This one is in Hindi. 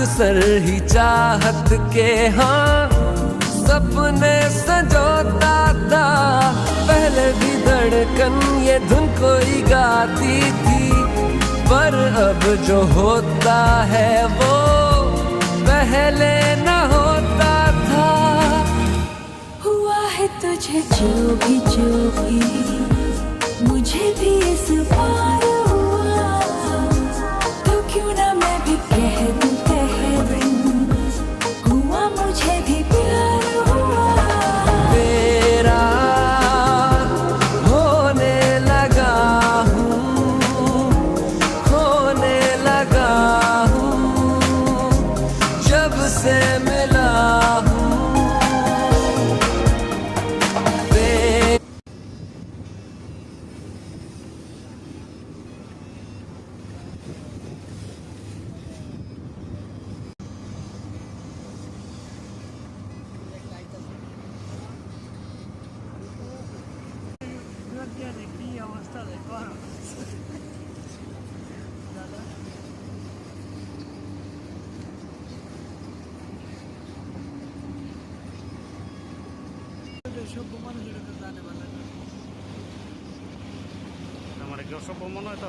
अक्सर ही चाहत के हाँ सपने संजोता था। पहले भी धड़कन ये धुन कोई गाती थी, पर अब जो होता है वो पहले न होता था। हुआ है तुझे जो भी मुझे भी इस बार हुआ, तो क्यों ना मैं भी कह दूं हुआ मुझे भी प्यार हुआ। तेरा होने लगा हूँ, खोने लगा हूँ, जब से मिला हूँ। কি অবস্থা দেখো সভ্য মানুষ এটা তো জানে ভালো। আমার একটু সভ্য মনে হয় তো।